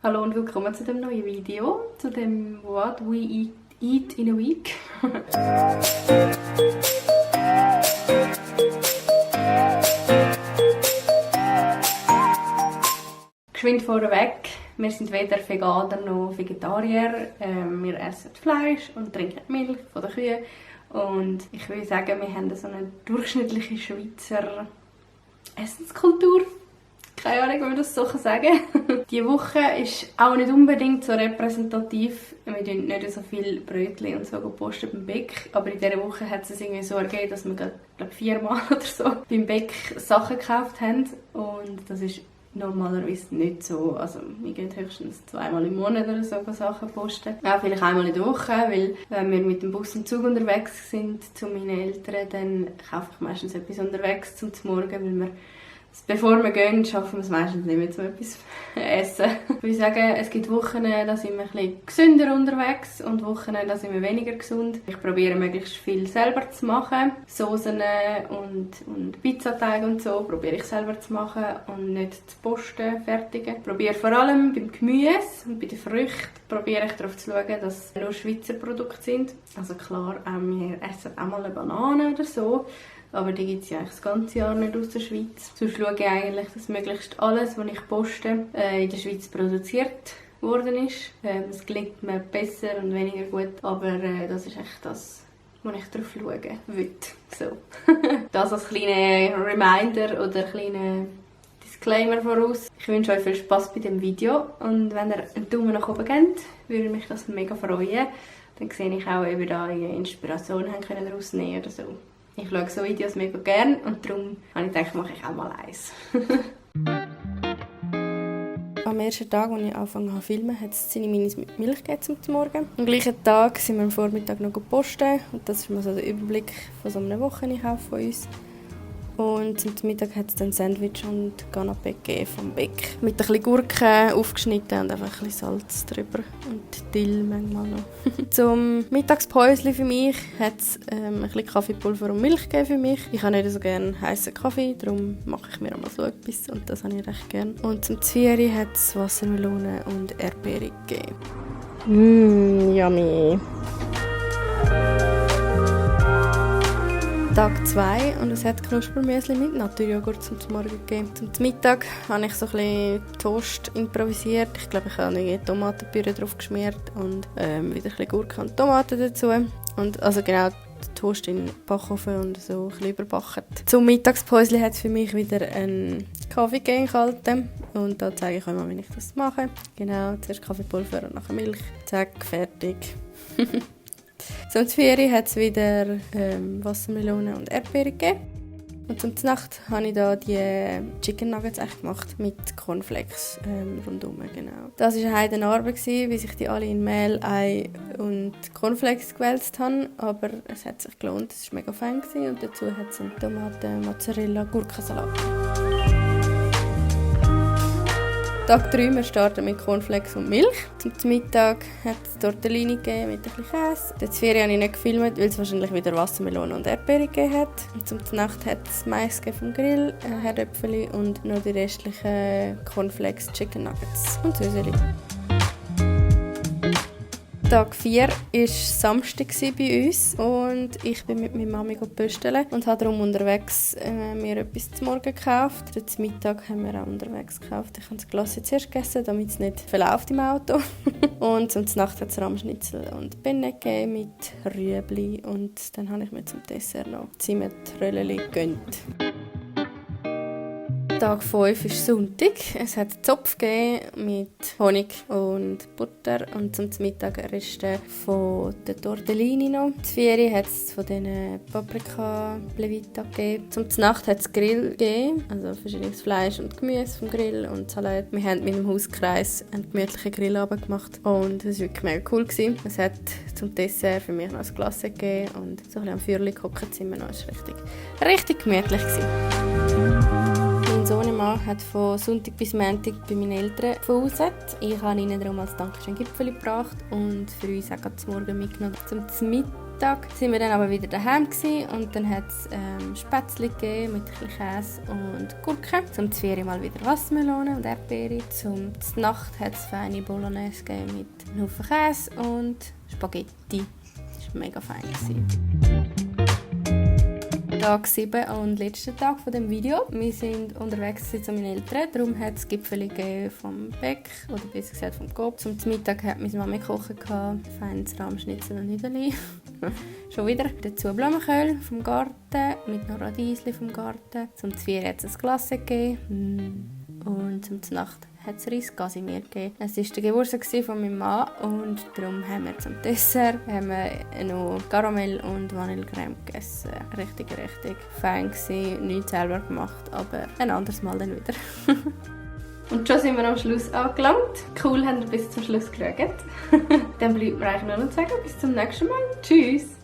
Hallo und willkommen zu dem neuen Video, zu dem What We Eat in a Week. Geschwind vorweg, wir sind weder Veganer noch Vegetarier. Wir essen Fleisch und trinken Milch von den Kühen. Und ich würde sagen, wir haben so eine durchschnittliche Schweizer Essenskultur. Keine Ahnung, wie man das so sagen kann. Diese Woche ist auch nicht unbedingt so repräsentativ. Wir posten nicht so viele Brötchen und so posten beim Bäck. Aber in dieser Woche hat es irgendwie so ergeben, dass wir, glaube 4-mal oder so beim Bäck Sachen gekauft haben. Und das ist normalerweise nicht so. Also wir gehen höchstens 2-mal im Monat oder so Sachen posten. Auch vielleicht einmal in der Woche, weil wenn wir mit dem Bus und Zug unterwegs sind zu meinen Eltern, dann kaufe ich meistens etwas unterwegs zum Morgen, weil wir bevor wir gehen, schaffen wir es meistens nicht mehr, um etwas zu essen. Ich würde sagen, es gibt Wochen, da sind wir ein bisschen gesünder unterwegs und Wochen, da sind wir weniger gesund. Ich probiere möglichst viel selber zu machen. Soßen und Pizzateig und so probiere ich selber zu machen und nicht zu posten, fertigen. Ich probiere vor allem beim Gemüse und bei den Früchten probiere ich darauf zu schauen, dass es nur Schweizer Produkte sind. Also klar, wir essen auch mal eine Banane oder so. Aber die gibt es ja eigentlich das ganze Jahr nicht aus der Schweiz. Sonst schaue ich eigentlich, dass möglichst alles, was ich poste, in der Schweiz produziert worden ist. Es gelingt mir besser und weniger gut, aber das ist echt das, wo ich darauf schauen will. So. Das als kleiner Reminder oder kleiner Disclaimer voraus. Ich wünsche euch viel Spass bei dem Video und wenn ihr einen Daumen nach oben gebt, würde mich das mega freuen. Dann sehe ich auch, ob ihr da eine Inspiration daraus nehmen oder so. Ich schaue so Videos mega gerne und darum habe ich gedacht, mache ich auch mal eins. Am ersten Tag, als ich angefangen habe zu filmen, hat es seine Minis mit Milch gegeben zum Morgen. Am gleichen Tag sind wir am Vormittag noch posten und das ist mal so der Überblick von so einer Wocheneinkauf von uns. Und zum Mittag hat es dann Sandwich und Canapé gegeben vom Bäck. Mit ein bisschen Gurken aufgeschnitten und einfach ein bisschen Salz drüber. Und Dill manchmal noch. Zum Mittagspäuschen für mich hat es ein bisschen Kaffeepulver und Milch gegeben für mich. Ich habe nicht so gerne heißen Kaffee, darum mache ich mir einmal so etwas und das habe ich recht gerne. Und zum Zwiebeln hat es Wassermelone und Erdbeere gegeben. Yummy! Tag 2 und es hat Knuspermüsli mit Naturjoghurt zum Morgen gegeben. Zum Mittag habe ich so ein bisschen Toast improvisiert. Ich glaube, ich habe eine Tomatenpüree drauf geschmiert und wieder ein bisschen Gurke und Tomaten dazu. Und also genau, Toast in den Backofen und so ein bisschen überbacken. Zum Mittagspäuschen hat es für mich wieder einen Kaffee gegeben, kalten. Und da zeige ich euch mal, wie ich das mache. Genau, zuerst Kaffeepulver und nachher Milch. Zack, fertig. Zum Zwiebeln hat es wieder Wassermelone und Erdbeere gegeben. Und zum Nacht habe ich da die Chicken Nuggets gemacht mit Cornflakes rundherum. Genau. Das war eine Heidenarbeit, wie sich die alle in Mehl, Ei und Cornflakes gewälzt haben. Aber es hat sich gelohnt, es war mega fein und dazu hat es einen Tomaten-Mozzarella-Gurkensalat. Tag 3, wir starten mit Cornflakes und Milch. Zum Mittag hat es Tortellini gegeben mit ein bisschen Käse. Die Zwiebeln habe ich nicht gefilmt, weil es wahrscheinlich wieder Wassermelone und Erdbeere gegeben hat. Und zum Nacht hat es Mais vom Grill, Herdöpfeli und noch die restlichen Cornflakes Chicken Nuggets und Süßeli. Tag 4 war Samstag bei uns und ich bin mit meiner Mami pösteln und habe darum unterwegs mir etwas zum Morgen gekauft. Zum Mittag haben wir auch unterwegs gekauft. Ich habe das Glas zuerst gegessen, damit es nicht verläuft im Auto. Und zum Nacht hat es Rahmschnitzel und Penne gegeben mit Rüebli und dann habe ich mir zum Dessert noch Zimmetröllchen gegönnt. Tag 5 ist Sonntag. Es hat Zopf gegeben mit Honig und Butter und zum Mittag Reste von der Tortellini noch. Zu Vieri hat es von diesen Paprika Plevita gegeben. Zum Nacht hat es Grill gegeben, also verschiedenes Fleisch und Gemüse vom Grill und Salat. Wir haben mit dem Hauskreis einen gemütlichen Grillabend gemacht und es war wirklich mega cool gewesen. Es hat zum Dessert für mich noch ein Glas gegeben und so ein bisschen am Feuerchen gehockt sind wir noch. Es war richtig gemütlich gewesen. Mein Sohnemann hat von Sonntag bis Montag bei meinen Eltern verhauset. Ich habe ihnen darum als Dankeschön Gipfeli gebracht und für uns auch zum Morgen mitgenommen. Zum Mittag Mittag sind wir dann aber wieder daheim gewesen, und dann hat es Spätzle gegeben mit ein bisschen Käse und Gurke. Zum 4 mal wieder Wassermelone und Erdbeere. Zum Nacht hat es feine Bolognese gegeben mit einem Haufen Käse und Spaghetti. Das war mega fein gewesen. Tag 7 und letzter Tag von dem Video. Wir sind unterwegs zu meinen Eltern, darum hat es Gipfeli vom Beck, oder besser gesagt vom Coop. Zum Mittag hat meine Mama gekocht, feines Rahmschnitzel und Nudeln. Schon wieder. Dazu Blumenkohl vom Garten, mit noch Radiesli vom Garten. Zum 4 hat es ein Glas gegeben. Und zum Nacht hat es Reis Casimir gegeben. Es war der Geburtstag von meinem Mann, und darum haben wir zum Dessert noch Karamell und Vanillecreme gegessen. Richtig fein gewesen, nichts selber gemacht, aber ein anderes Mal dann wieder. Und schon sind wir am Schluss angelangt. Cool, haben wir bis zum Schluss geschaut. Dann bleibt mir eigentlich nur noch zu sagen, bis zum nächsten Mal. Tschüss!